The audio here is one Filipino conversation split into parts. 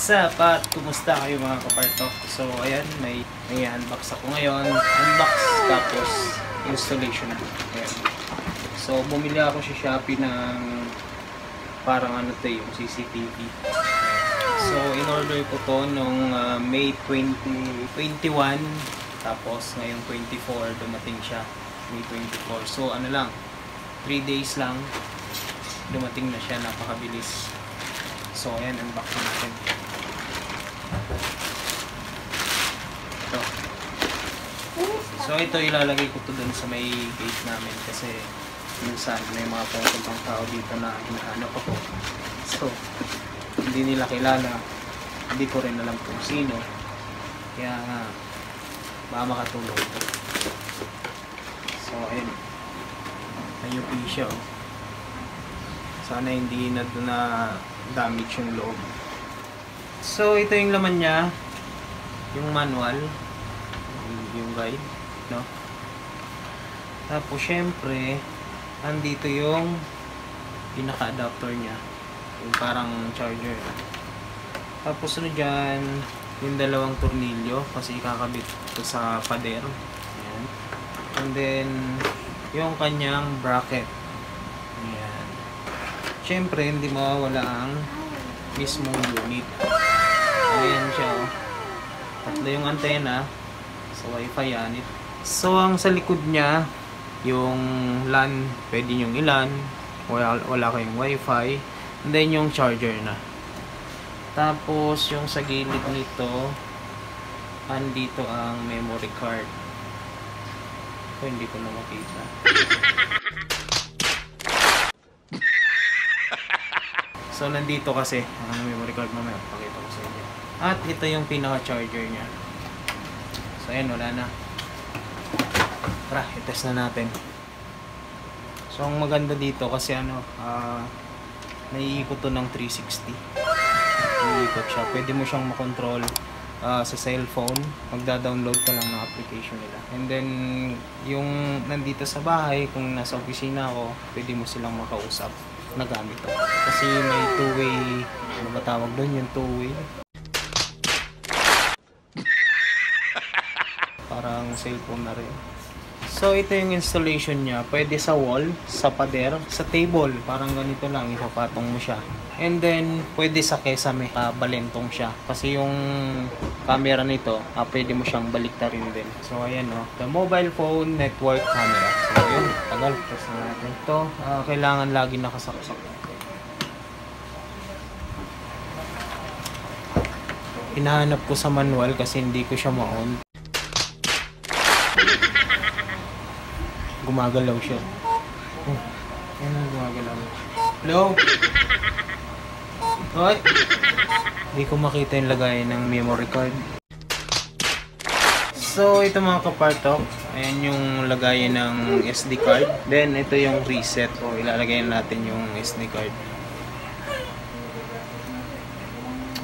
What's up at kumusta kayo mga kapartok? So ayan, may unbox ako ngayon. Unbox tapos installation. Ayan. So bumili ako sa Shopee ng parang ano to yung CCTV. So in-order ko to nung May 2021. Tapos ngayong 24 dumating siya. May 24. So ano lang, 3 days lang dumating na siya, napakabilis. So ayan, unboxing natin. Ito. So ito ilalagay ko to dun sa may gate namin kasi minsan may mga pupuntang tao dito na hinahanap ako. So hindi nila kilala, hindi ko rin alam kung sino, kaya baka makatulong ito. So ayun, ayun siya oh. Sana hindi na damage yung loob. So ito yung laman niya, yung manual, yung guide, no? Tapos syempre andito yung pinaka-adapter niya, yung parang charger. Tapos ano dyan, yung dalawang tornilyo kasi ikakabit ito sa pader. Ayan. And then yung kanyang bracket. Ayan. Syempre hindi mawawala ang mismong unit. Ayan siya oh. Tatlo yung antena sa wifi yan. So ang sa likod niya, yung LAN, pwede nyong ilan, wala kayong wifi, and then yung charger na. Tapos yung sa gilid nito, andito ang memory card. So hindi ko na makita. So nandito kasi ang memory card, mamaya pakita ko sa inyo. At ito yung pinaka-charger niya. So ayan, wala na. Tara, i-test na natin. So ang maganda dito kasi ano, naiikot to ng 360. Naiikot siya. Pwede mo siyang makontrol sa cellphone. Magda-download ka lang ng application nila. And then yung nandito sa bahay, kung nasa opisina ako, pwede mo silang makausap na gamit ito. Kasi may two-way, ano ba tawag doon, yung two-way? Parang cellphone na rin. So ito yung installation niya. Pwede sa wall, sa pader, sa table. Parang ganito lang, ipapatong mo siya. And then pwede sa kesame, balentong siya. Kasi yung camera nito, pwede mo siyang baliktarin din. So ayan o, the mobile phone network camera. So yun, tagal. Test na natin ito. Kailangan lagi nakasaksak. Hinahanap ko sa manual kasi hindi ko siya ma-on. Gumagalaw siya. Oh, ayan, gumagalaw. Hello? Hoy! Hindi ko makita yung lagayan ng memory card. So, ito mga kapartok. Ayan yung lagayan ng SD card. Then, ito yung reset. So, ilalagay natin yung SD card.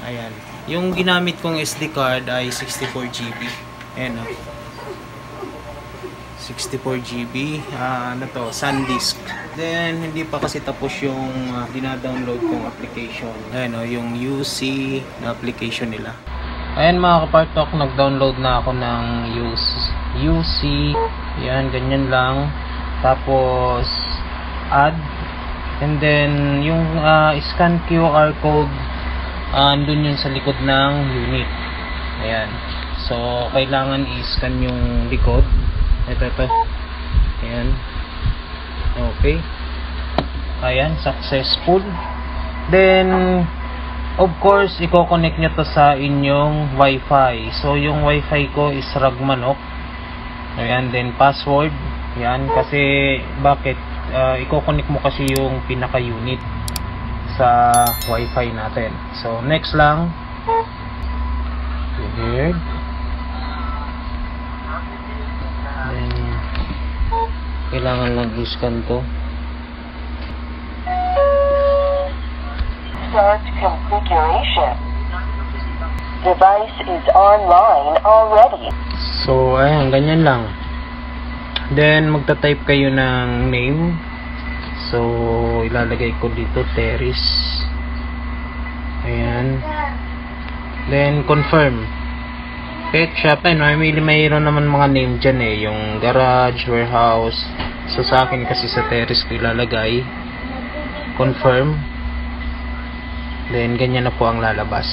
Ayan. Yung ginamit kong SD card ay 64GB. Ayan o. 64GB, ano to, SanDisk. Then hindi pa kasi tapos yung dina-download kong application. Ayan o, yung UC na application nila. Ayan mga kapartok, nag-download na ako ng UC. Ayan, ganyan lang. Tapos add. And then yung scan QR code, andun yun sa likod ng unit. Ayan. So kailangan i-scan yung likod. Ito. Ayan. Okay. Ayan, successful. Then, of course, i-connect nyo to sa inyong Wi-Fi. So, yung Wi-Fi ko is Ragmanok. Ayan, then password. Ayan, kasi, bakit? I-connect mo kasi yung pinaka-unit sa Wi-Fi natin. So, next lang. Weird. Kailangan lang i-scan to. Start configuration. Device is online already. So, ayan, ganyan lang. Then, magta-type kayo ng name. So, ilalagay ko dito, Teris. Ayan. Then confirm. Pet shop, mayroon naman mga name dyan yung garage, warehouse. So sa akin kasi sa terrace ko ilalagay. Confirm. Then ganyan na po ang lalabas.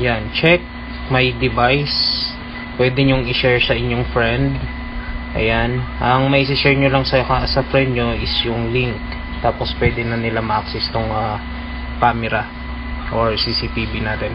Yan, check my device. Pwede nyong i-share sa inyong friend. Ayan, ang may i-share nyo lang sa friend nyo is yung link. Tapos pwede na nila ma-access tong camera or CCTV natin.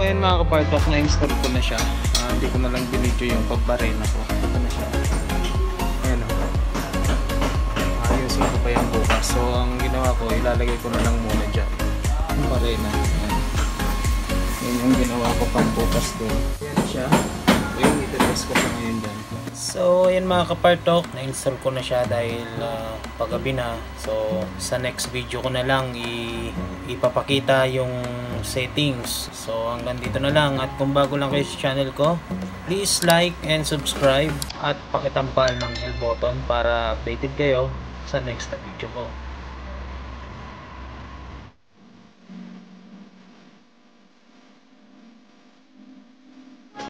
Ayan mga kapartok, na-install ko na siya. Hindi ko na lang binidyo yung pagbarena ko. Ito na siya. Ayan o. Ayusin ko pa yan bukas. So ang ginawa ko, ilalagay ko na lang muna dyan yung barena. Yan yung ginawa ko pang bukas doon. Ayan siya. Ayan, ito-test ko pa ngayon dyan. So ayan mga kapartok, na-install ko na siya dahil paggabi na. So sa next video ko na lang ipapakita yung settings. So hanggang dito na lang, at kung bago lang kayo sa channel ko, please like and subscribe at pakitampal ng bell button para updated kayo sa next na video ko.